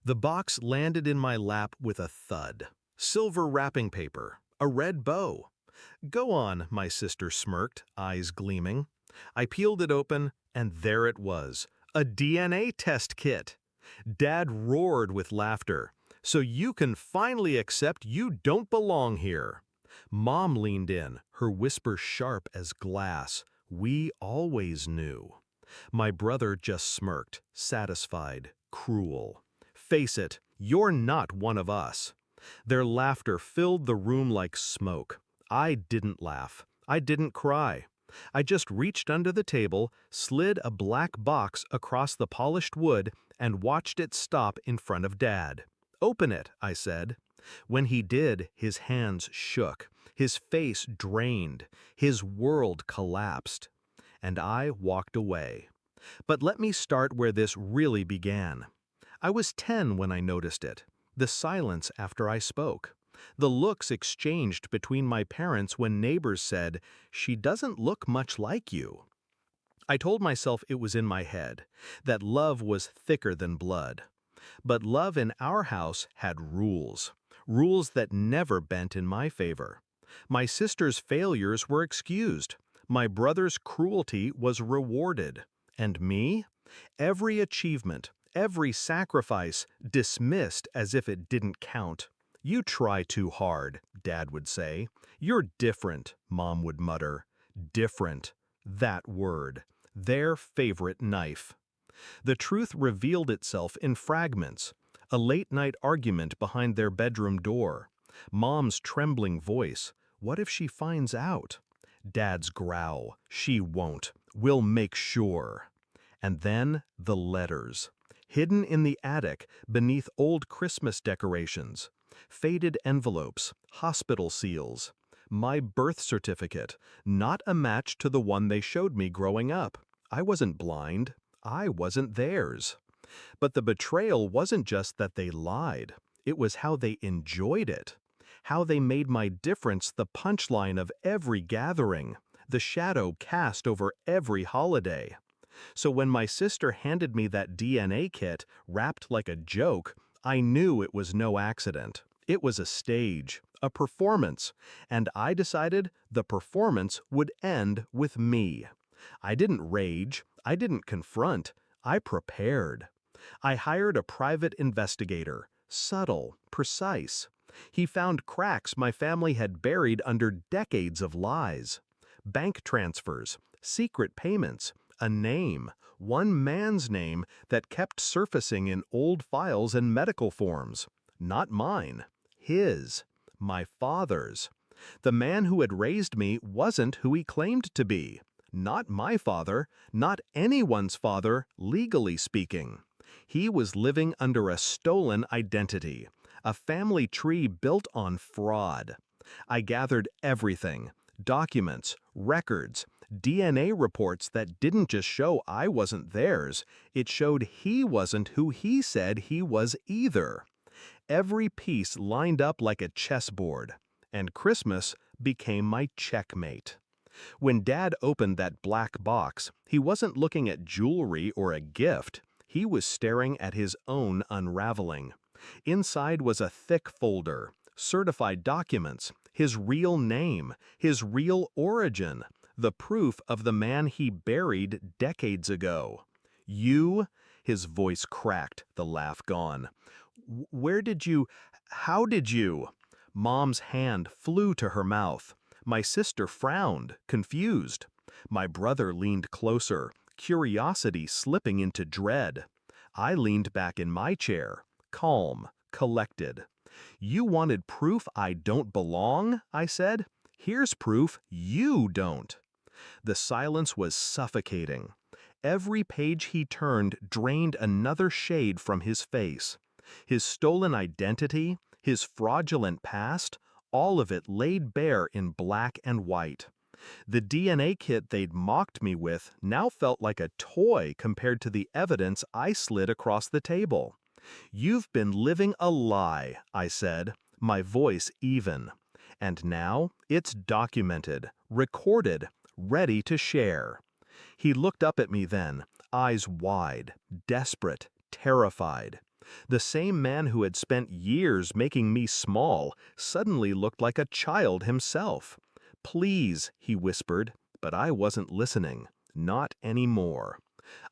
The box landed in my lap with a thud. Silver wrapping paper, a red bow. "Go on," my sister smirked, eyes gleaming. I peeled it open, and there it was, a DNA test kit. Dad roared with laughter. "So you can finally accept you don't belong here." Mom leaned in, her whisper sharp as glass. "We always knew." My brother just smirked, satisfied, cruel. "Face it, you're not one of us." Their laughter filled the room like smoke. I didn't laugh. I didn't cry. I just reached under the table, slid a black box across the polished wood, and watched it stop in front of Dad. "Open it," I said. When he did, his hands shook, his face drained, his world collapsed. And I walked away. But let me start where this really began. I was 10 when I noticed it. The silence after I spoke. The looks exchanged between my parents when neighbors said, "She doesn't look much like you." I told myself it was in my head, that love was thicker than blood. But love in our house had rules. Rules that never bent in my favor. My sister's failures were excused. My brother's cruelty was rewarded. And me? Every achievement, every sacrifice, dismissed as if it didn't count. "You try too hard," Dad would say. "You're different," Mom would mutter. Different. That word. Their favorite knife. The truth revealed itself in fragments. A late-night argument behind their bedroom door. Mom's trembling voice. "What if she finds out?" Dad's growl. "She won't. We'll make sure." And then the letters. Hidden in the attic beneath old Christmas decorations. Faded envelopes, hospital seals. My birth certificate, not a match to the one they showed me growing up. I wasn't blind. I wasn't theirs. But the betrayal wasn't just that they lied. It was how they enjoyed it. How they made my difference the punchline of every gathering, the shadow cast over every holiday. So when my sister handed me that DNA kit, wrapped like a joke, I knew it was no accident. It was a stage, a performance, and I decided the performance would end with me. I didn't rage, I didn't confront, I prepared. I hired a private investigator, subtle, precise. He found cracks my family had buried under decades of lies. Bank transfers, secret payments, a name, one man's name that kept surfacing in old files and medical forms. Not mine, his, my father's. The man who had raised me wasn't who he claimed to be. Not my father, not anyone's father, legally speaking. He was living under a stolen identity, a family tree built on fraud. I gathered everything, documents, records, DNA reports that didn't just show I wasn't theirs, it showed he wasn't who he said he was either. Every piece lined up like a chessboard, and Christmas became my checkmate. When Dad opened that black box, he wasn't looking at jewelry or a gift. He was staring at his own unraveling. Inside was a thick folder, certified documents, his real name, his real origin, the proof of the man he buried decades ago. "You?" His voice cracked, the laugh gone. "Where did you? How did you?" Mom's hand flew to her mouth. My sister frowned, confused. My brother leaned closer, curiosity slipping into dread. I leaned back in my chair, calm, collected. "You wanted proof I don't belong?" I said. "Here's proof you don't." The silence was suffocating. Every page he turned drained another shade from his face. His stolen identity, his fraudulent past, all of it laid bare in black and white. The DNA kit they'd mocked me with now felt like a toy compared to the evidence I slid across the table. "You've been living a lie," I said, my voice even. "And now it's documented, recorded, ready to share." He looked up at me then, eyes wide, desperate, terrified. The same man who had spent years making me small suddenly looked like a child himself. "Please," he whispered, but I wasn't listening. Not anymore.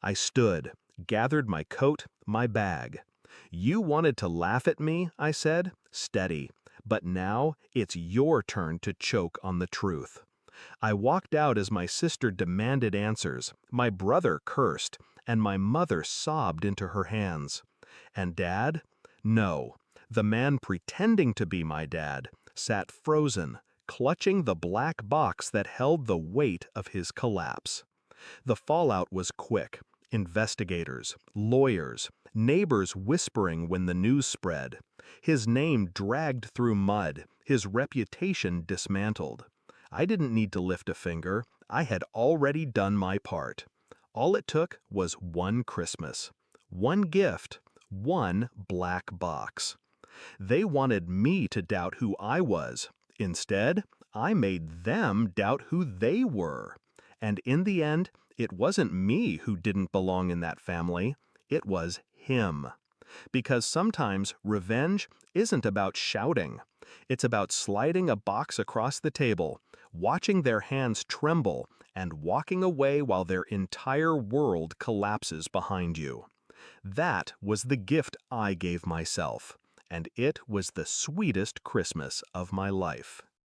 I stood, gathered my coat, my bag. "You wanted to laugh at me," I said, steady. "But now it's your turn to choke on the truth." I walked out as my sister demanded answers, my brother cursed, and my mother sobbed into her hands. And Dad? No, the man pretending to be my dad sat frozen, clutching the black box that held the weight of his collapse. The fallout was quick. Investigators, lawyers, neighbors whispering when the news spread. His name dragged through mud, his reputation dismantled. I didn't need to lift a finger. I had already done my part. All it took was one Christmas, one gift, one black box. They wanted me to doubt who I was. Instead, I made them doubt who they were. And in the end, it wasn't me who didn't belong in that family. It was him. Because sometimes revenge isn't about shouting. It's about sliding a box across the table, watching their hands tremble, and walking away while their entire world collapses behind you. That was the gift I gave myself, and it was the sweetest Christmas of my life.